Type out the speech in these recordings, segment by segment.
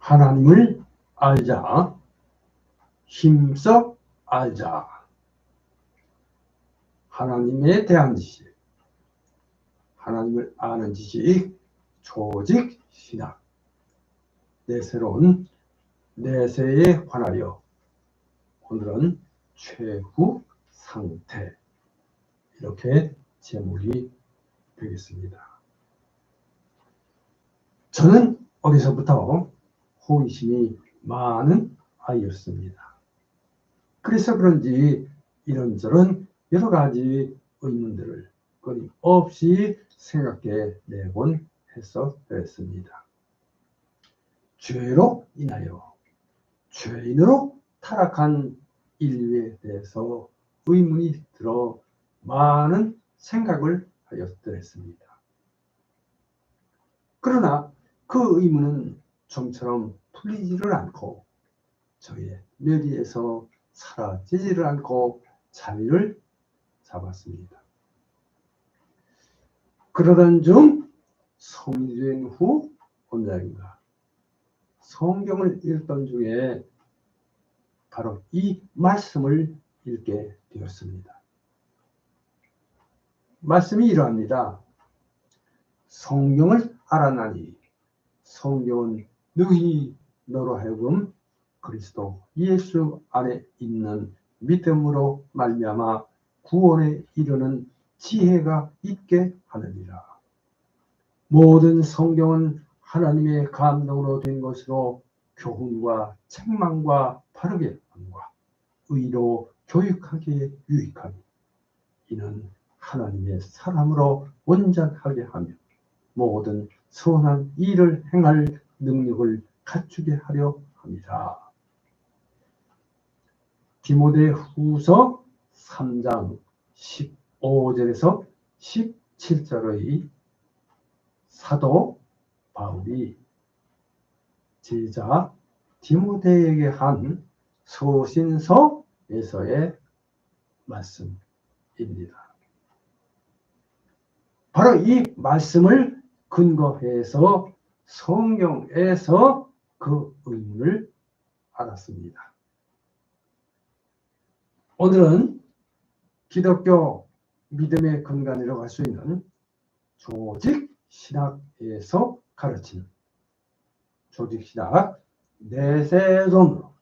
하나님을 알자. 힘써 알자. 하나님에 대한 지식, 하나님을 아는 지식, 조직 신학, 내세로운 내세에 관하여 오늘은 최후 상태, 이렇게 제목이 되겠습니다. 저는 어려서부터 호기심이 많은 아이였습니다. 그래서 그런지 이런저런 여러 가지 의문들을 끊임없이 생각해 내곤 했었습니다. 죄로 인하여 죄인으로 타락한 인류에 대해서 의문이 들어 많은 생각을 하였더랬습니다. 그러나 그 의문은 좀처럼 풀리지를 않고 저의 뇌리에서 사라지지를 않고 자리를 잡았습니다. 그러던 중 성인이 된 후 언젠가 성경을 읽던 중에 바로 이 말씀을 읽게 되었습니다. 말씀이 이러합니다. 성경을 알아나니 성경은 너희 너로 하여금 그리스도 예수 안에 있는 믿음으로 말미암아 구원에 이르는 지혜가 있게 하느니라. 모든 성경은 하나님의 감동으로 된 것으로 교훈과 책망과 바르게 함과 의로 교육하기에 유익하니 이는 하나님의 사람으로 온전하게 하며 모든 선한 일을 행할 능력을 갖추게 하려 합니다. 디모데후서 3장 15절에서 17절의 사도 바울이 제자 디모데에게 한 서신서에서의 말씀입니다. 바로 이 말씀을 근거해서 성경에서 그 의문을 알았습니다. 오늘은 기독교 믿음의 근간으로 갈 수 있는 조직 신학에서 가르치는 조직 신학 내세론으로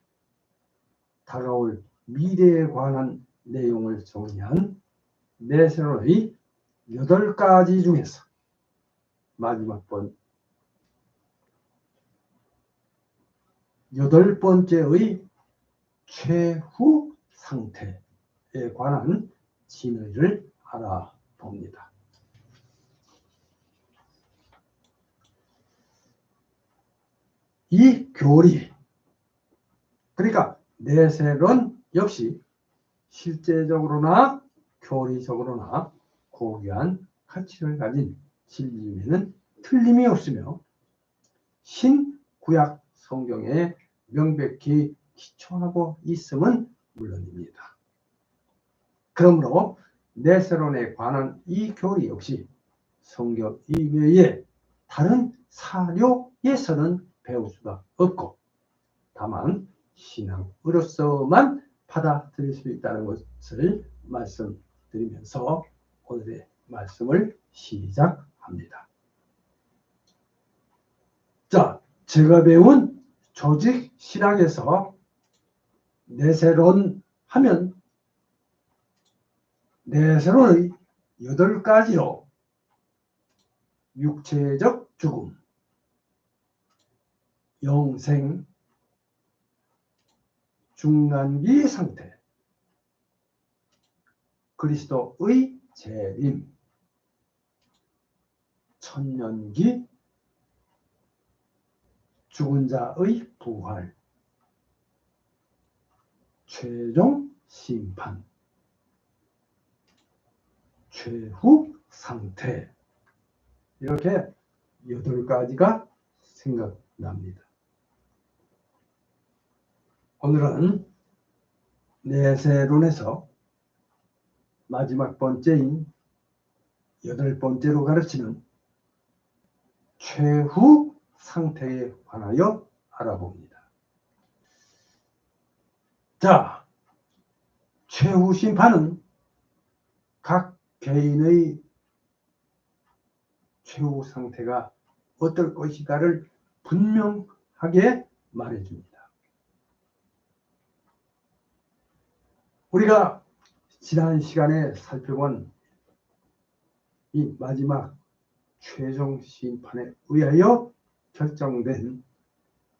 다가올 미래에 관한 내용을 정리한 내세론의 8가지 중에서 마지막 번 8번째의 최후 상태에 관한 진의를 알아봅니다. 이 교리, 그러니까 내세론 역시 실제적으로나 교리적으로나 고귀한 가치를 가진 진리에는 틀림이 없으며 신구약 성경에 명백히 기초하고 있음은 물론입니다. 그러므로 내세론에 관한 이 교리 역시 성경 이외에 다른 사료에서는 배울 수가 없고 다만 신앙으로서만 받아들일 수 있다는 것을 말씀드리면서 오늘의 말씀을 시작합니다. 자, 제가 배운 조직 신학에서 내세론 하면 내세론의 8가지로 육체적 죽음, 영생, 중간기 상태, 그리스도의 재림, 천년기, 죽은 자의 부활, 최종 심판, 최후 상태, 이렇게 8가지가 생각납니다. 오늘은 내세론에서 마지막 번째인 8번째로 가르치는 최후 상태에 관하여 알아봅니다. 자, 최후 심판은 각 개인의 최후 상태가 어떨 것이다를 분명하게 말해줍니다. 우리가 지난 시간에 살펴본 이 마지막 최종 심판에 의하여 결정된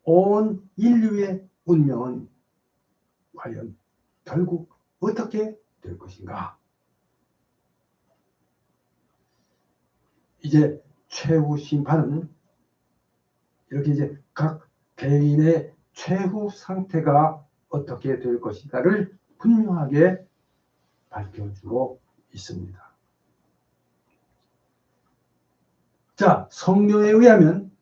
온 인류의 운명은 과연 결국 어떻게 될 것인가? 이제 최후 심판은 이렇게 이제 각 개인의 최후 상태가 어떻게 될 것인가를 분명하게 밝혀주고 있습니다. 자, 성경에 의하면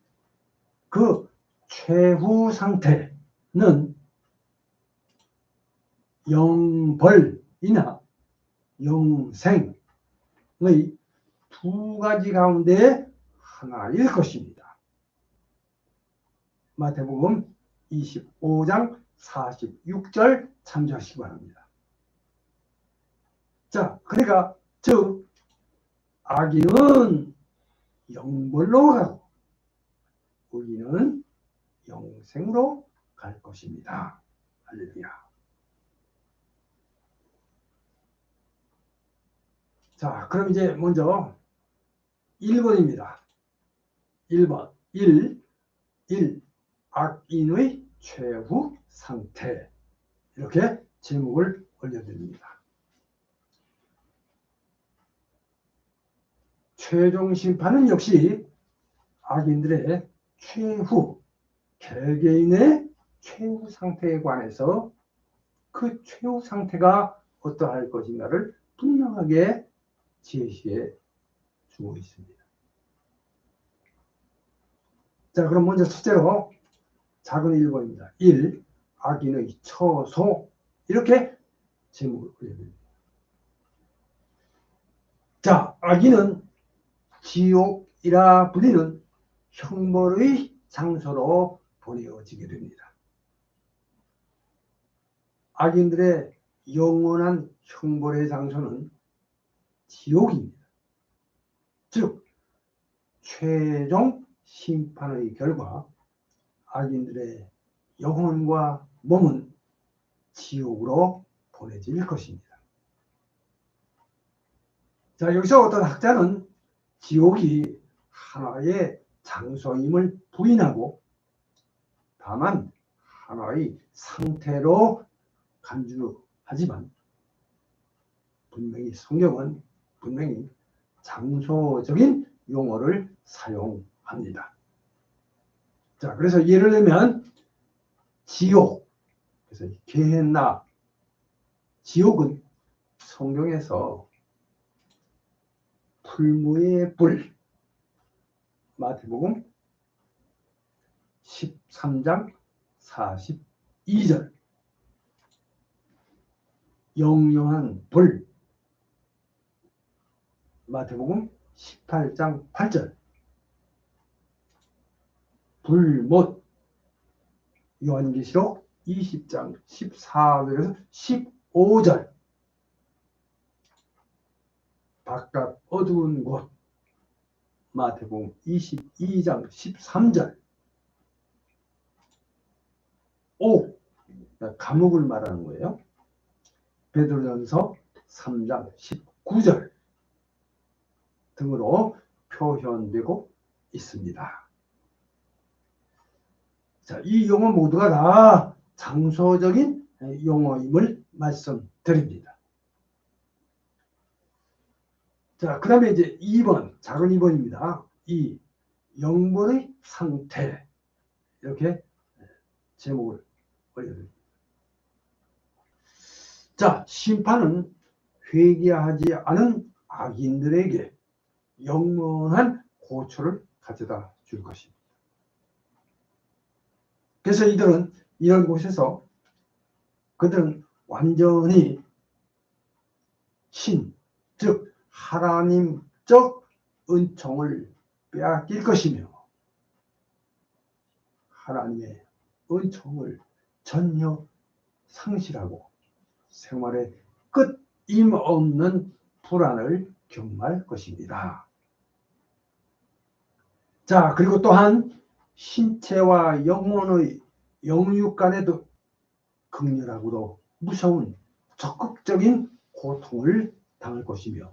그 최후 상태는 영벌이나 영생의 두 가지 가운데 하나일 것입니다. 마태복음 25장 46절 참조하시기 바랍니다. 자, 그러니까 즉 악인은 영벌로 가고 의인은 영생으로 갈 것입니다. 할렐루야. 자, 그럼 이제 먼저 1번입니다. 1번 1. 악인의 최후 상태. 이렇게 제목을 올려드립니다. 최종 심판은 역시 악인들의 최후, 개개인의 최후 상태에 관해서 그 최후 상태가 어떠할 것인가를 분명하게 제시해 주고 있습니다. 자, 그럼 먼저 첫째로 작은 1번입니다. 1. 악인의 처소. 이렇게 제목을 올려드립니다. 자, 악인은 지옥이라 불리는 형벌의 장소로 보내어지게 됩니다. 악인들의 영원한 형벌의 장소는 지옥입니다. 즉, 최종 심판의 결과 악인들의 영혼과 몸은 지옥으로 보내질 것입니다. 자, 여기서 어떤 학자는 지옥이 하나의 장소임을 부인하고 다만 하나의 상태로 간주하지만 분명히 성경은 분명히 장소적인 용어를 사용합니다. 자, 그래서 예를 들면 지옥, 그래서 게헨나, 지옥은 성경에서 풀무의 불, 마태복음 13장 42절, 영영한 불, 마태복음 18장 8절, 불못, 요한계시록 20장 14절에서 15절, 바깥 어두운 곳, 마태복음 22장 13절, 감옥을 말하는 거예요. 베드로전서 3장 19절 등으로 표현되고 있습니다. 자, 이 용어 모두가 다 장소적인 용어임을 말씀드립니다. 자, 그 다음에 이제 2번, 작은 2번입니다. 이 영벌의 상태. 이렇게 제목을 올려드립니다. 자, 심판은 회개하지 않은 악인들에게 영원한 고초를 가져다 줄 것입니다. 그래서 이들은 이런 곳에서 그들은 완전히 신, 즉 하나님적 은총을 빼앗길 것이며 하나님의 은총을 전혀 상실하고 생활에 끝임없는 불안을 경험할 것입니다. 자, 그리고 또한 신체와 영혼의 영육 간에도 극렬하고도 무서운 적극적인 고통을 당할 것이며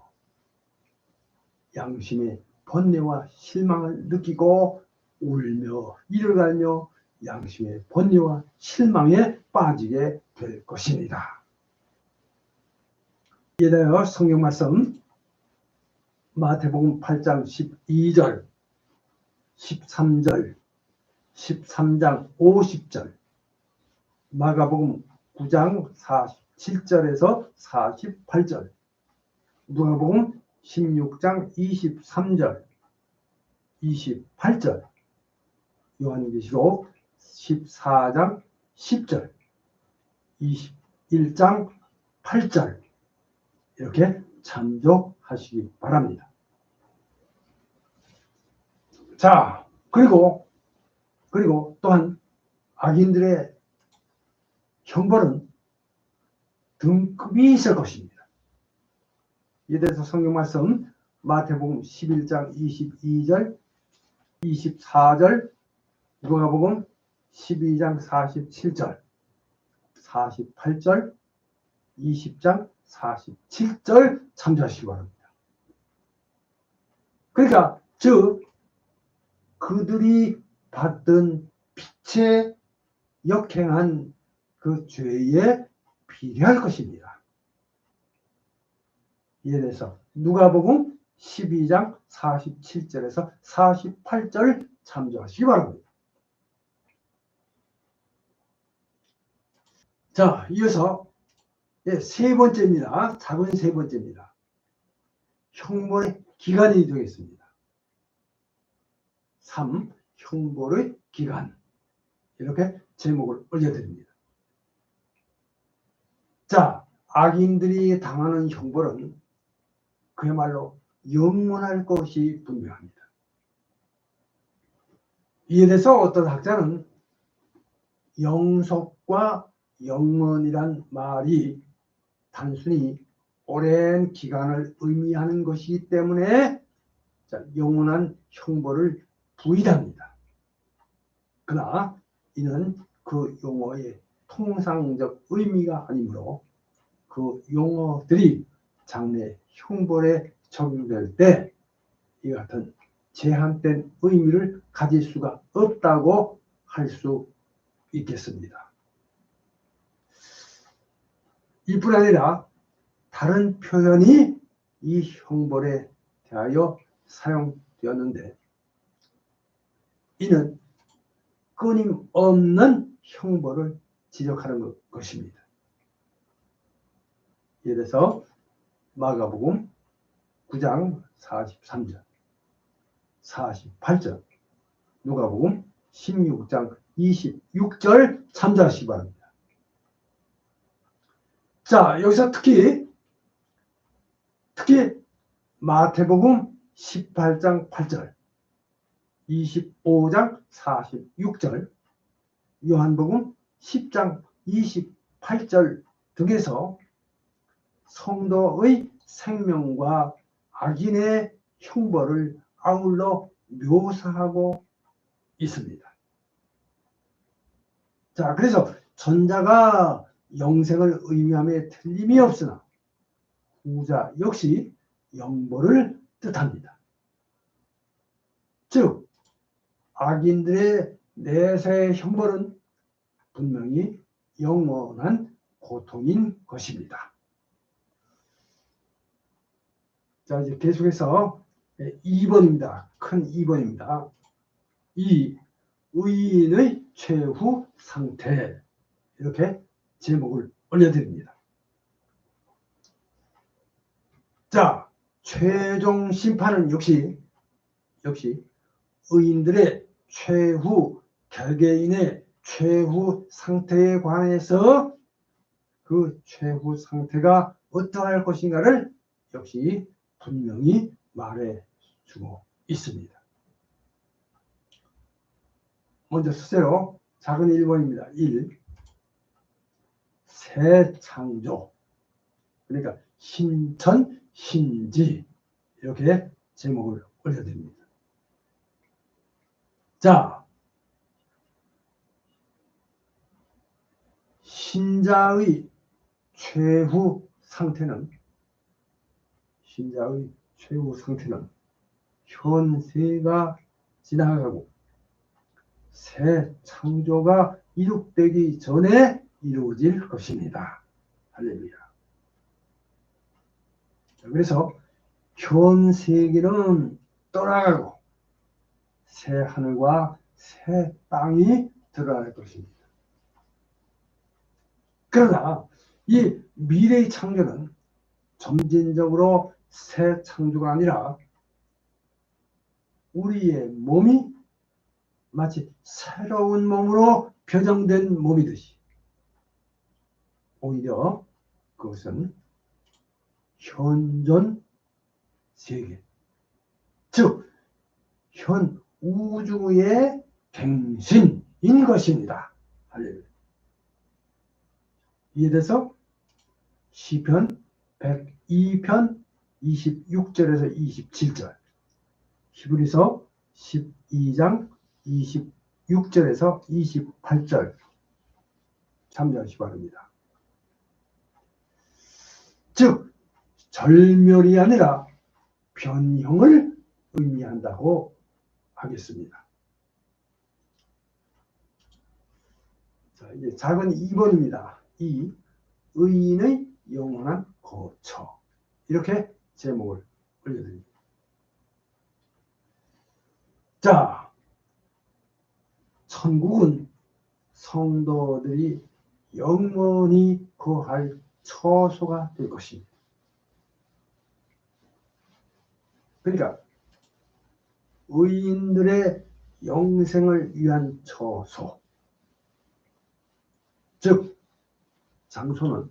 양심의 번뇌와 실망을 느끼고 울며 이를 갈며 양심의 번뇌와 실망에 빠지게 될 것입니다. 이에 대하여 성경 말씀 마태복음 8장 12절 13절 13장 50절 마가복음 9장 47절에서 48절 누가복음 16장 23절 28절 요한계시록 14장 10절 21장 8절 이렇게 참조하시기 바랍니다. 자, 그리고 또한 악인들의 형벌은 등급이 있을 것입니다. 이에 대해서 성경 말씀 마태복음 11장 22절 24절 누가복음 12장 47절 48절 20장 47절 참조하시기 바랍니다. 그러니까 즉 그들이 받던 빛에 역행한 그 죄에 비례할 것입니다. 이에 대해서 누가복음 12장 47절에서 48절 참조하시기 바랍니다. 자, 이어서 세 번째입니다. 작은 세 번째입니다. 형벌의 기간이 되겠습니다. 3. 형벌의 기간 이렇게 제목을 올려드립니다. 자, 악인들이 당하는 형벌은 그야말로 영원할 것이 분명합니다. 이에 대해서 어떤 학자는 영속과 영원이란 말이 단순히 오랜 기간을 의미하는 것이기 때문에 영원한 형벌을 부인합니다. 그러나 이는 그 용어의 통상적 의미가 아니므로 그 용어들이 장래 형벌에 적용될 때 이 같은 제한된 의미를 가질 수가 없다고 할 수 있겠습니다. 이뿐 아니라 다른 표현이 이 형벌에 대하여 사용되었는데 이는 끊임없는 형벌을 지적하는 것입니다. 이에 대해서 마가복음 9장 43절 48절 누가복음 16장 26절 참조하시기 바랍니다. 자, 여기서 특히 마태복음 18장 8절 25장 46절 요한복음 10장 28절 등에서 성도의 생명과 악인의 형벌을 아울러 묘사하고 있습니다. 자, 그래서 전자가 영생을 의미함에 틀림이 없으나 후자 역시 영벌을 뜻합니다. 즉 악인들의 내세의 형벌은 분명히 영원한 고통인 것입니다. 자, 이제 계속해서 2번입니다. 큰 2번입니다. 이 의인의 최후 상태 이렇게 제목을 올려드립니다. 자, 최종 심판은 역시 의인들의 최후 결계인의 최후 상태에 관해서 그 최후 상태가 어떠할 것인가를 역시 분명히 말해주고 있습니다. 먼저 첫째로 작은 1번입니다. 1. 새 창조. 그러니까 신천, 신지. 이렇게 제목을 올려드립니다. 자, 신자의 최후 상태는 현세가 지나가고 새 창조가 이룩되기 전에 이루어질 것입니다. 할렐루야. 그래서 현 세계는 떠나가고 새 하늘과 새 땅이 드러날 것입니다. 그러나 이 미래의 창조는 점진적으로 새 창조가 아니라 우리의 몸이 마치 새로운 몸으로 변형된 몸이듯이 오히려 그것은 현존 세계, 즉 현 우주의 갱신인 것입니다. 할렐루야. 이에 대해서 시편 102편 26절에서 27절, 히브리서 12장 26절에서 28절 참조하시기 바랍니다. 즉 절멸이 아니라 변형을 의미한다고 하겠습니다. 자, 이제 작은 2번입니다. 이 의인의 영원한 거처, 이렇게 제목을 올려드립니다. 자, 천국은 성도들이 영원히 거할 처소가 될 것입니다. 그러니까 의인들의 영생을 위한 처소, 즉 장소는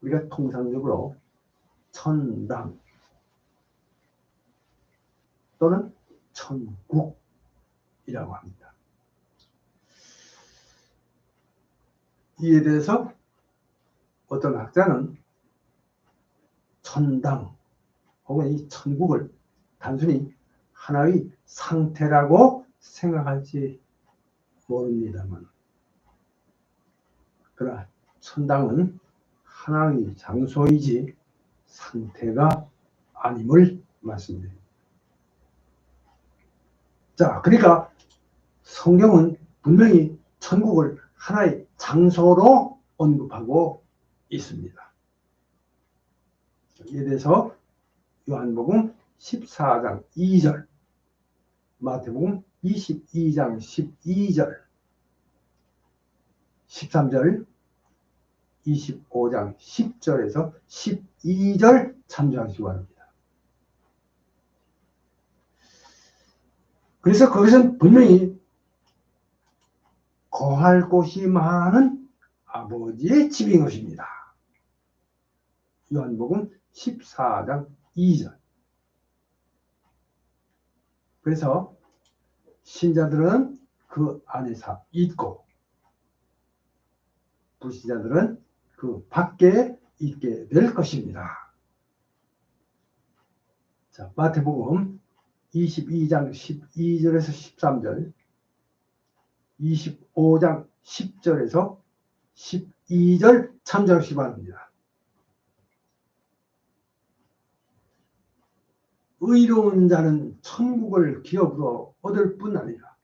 우리가 통상적으로 천당 또는 천국이라고 합니다. 이에 대해서 어떤 학자는 천당 혹은 이 천국을 단순히 하나의 상태라고 생각할지 모릅니다만, 그러나 천당은 하나의 장소이지 상태가 아님을 말씀드립니다. 자, 그러니까 성경은 분명히 천국을 하나의 장소로 언급하고 있습니다. 이에 대해서 요한복음 14장 2절, 마태복음 22장 12절, 13절, 25장 10절에서 12절 참조하시기 바랍니다. 그래서 그것은 분명히 거할 곳이 많은 아버지의 집인 것입니다. 요한복음 14장 2절. 그래서 신자들은 그 안에서 있고 불신자들은 그 밖에 있게 될 것입니다. 자, 마태복음 22장 12절에서 13절, 25장 10절에서 12절 참조하시기 바랍니다. 의로운 자는 천국을 기업으로 얻을 뿐 아니라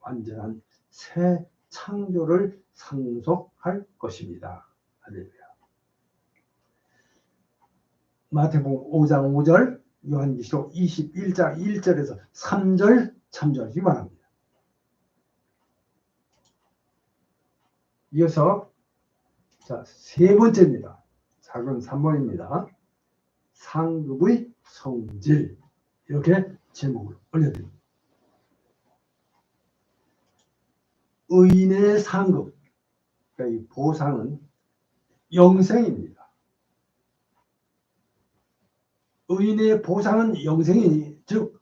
완전한 새 창조를 상속할 것입니다. 할렐루야. 마태복음 5장 5절, 요한계시록 21장 1절에서 3절 참조하시기 바랍니다. 이어서 자, 세 번째입니다. 작은 3번입니다. 상급의 성질, 이렇게 제목을 올려드립니다. 의인의 상급, 그러니까 이 보상은 영생입니다. 의인의 보상은 영생이니, 즉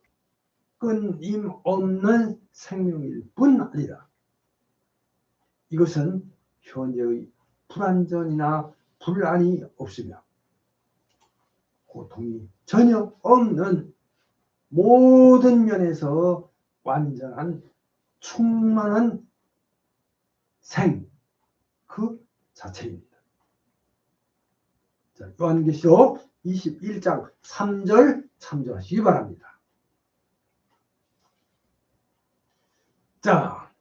끊임없는 생명일 뿐 아니라 이것은 현재의 불완전이나 불안이 없으며 고통이 전혀 없는 모든 면에서 완전한 충만한 그 자체입니다. 자, 요한계시록 21장 3절 참조하시기 바랍니다. 자,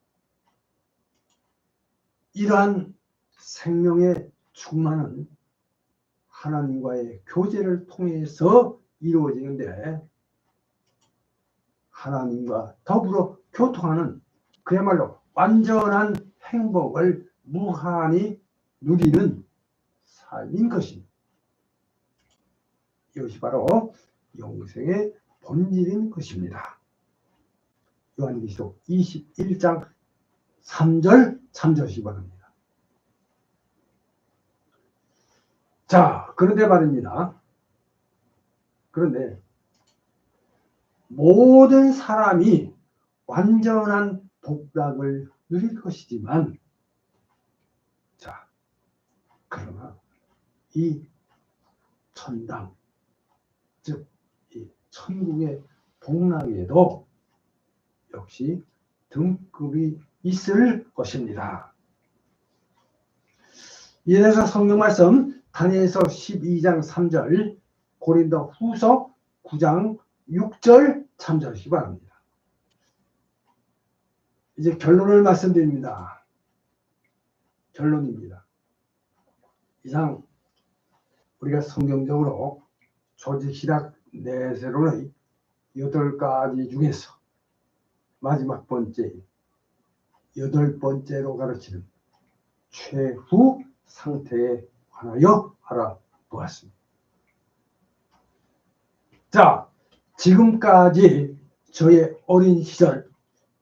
이러한 생명의 충만은 하나님과의 교제를 통해서 이루어지는데 하나님과 더불어 교통하는 그야말로 완전한 행복을 무한히 누리는 삶인 것입니다. 이것이 바로 영생의 본질인 것입니다. 요한계시록 21장 3절 참조하시기 바랍니다. 자, 그런데 말입니다. 그런데 모든 사람이 완전한 복락을 누릴 것이지만, 자, 그러나 이 천당, 즉 이 천국의 복락에도 역시 등급이 있을 것입니다. 이에 대해서 성경 말씀 다니엘서 12장 3절, 고린도 후서 9장 6절 참조하시기 바랍니다. 이제 결론을 말씀드립니다. 결론입니다. 이상 우리가 성경적으로 조직신학 내세론의 8가지 중에서 마지막 번째, 8번째로 가르치는 최후 상태에 관하여 알아보았습니다. 자, 지금까지 저의 어린 시절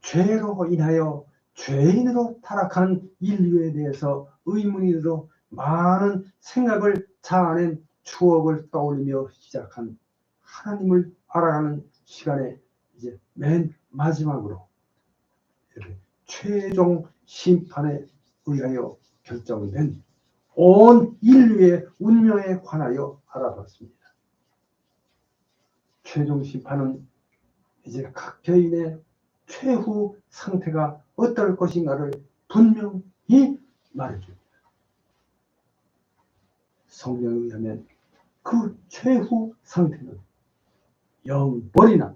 죄로 인하여 죄인으로 타락한 인류에 대해서 의문이 들어 많은 생각을 자아낸 추억을 떠올리며 시작한 하나님을 알아가는 시간에 이제 맨 마지막으로 최종 심판에 의하여 결정된 온 인류의 운명에 관하여 알아봤습니다. 최종 심판은 이제 각 개인의 최후 상태가 어떨 것인가를 분명히 말해줍니다. 성경에 의하면 그 최후 상태는 영벌이나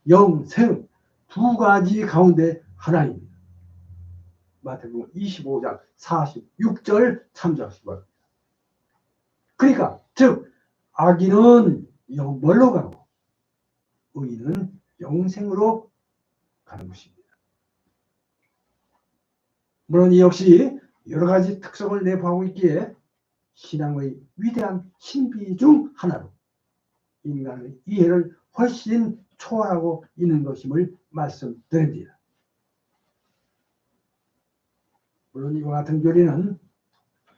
영생 두 가지 가운데 하나입니다. 마태복음 25장 46절 참조하시기 바랍니다. 그러니까 즉 악인은 영벌로 가고 의인은 영생으로 가는 것입니다. 물론 이 역시 여러 가지 특성을 내포하고 있기에 신앙의 위대한 신비 중 하나로 인간의 이해를 훨씬 초월하고 있는 것임을 말씀드립니다. 물론 이와 같은 교리는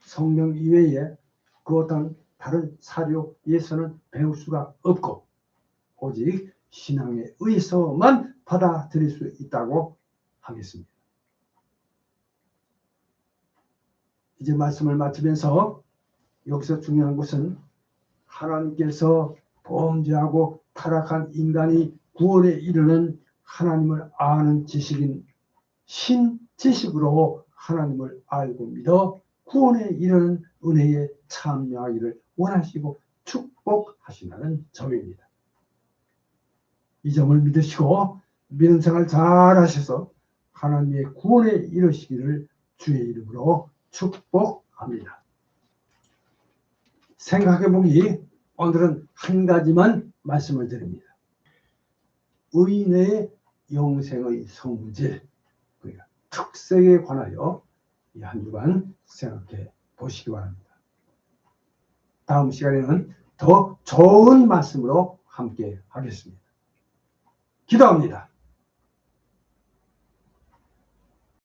성경 이외에 그 어떤 다른 사료에서는 배울 수가 없고 오직 신앙에 의해서만 받아들일 수 있다고 하겠습니다. 이제 말씀을 마치면서 여기서 중요한 것은 하나님께서 범죄하고 타락한 인간이 구원에 이르는 하나님을 아는 지식인 신지식으로 하나님을 알고 믿어 구원에 이르는 은혜에 참여하기를 원하시고 축복하시는 점입니다. 이 점을 믿으시고 믿음 생활 잘 하셔서 하나님의 구원에 이르시기를 주의 이름으로 축복합니다. 생각해보기 오늘은 한 가지만 말씀을 드립니다. 의인의 영생의 성질, 그러니까 특색에 관하여 이 한 주간 생각해 보시기 바랍니다. 다음 시간에는 더 좋은 말씀으로 함께 하겠습니다. 기도합니다.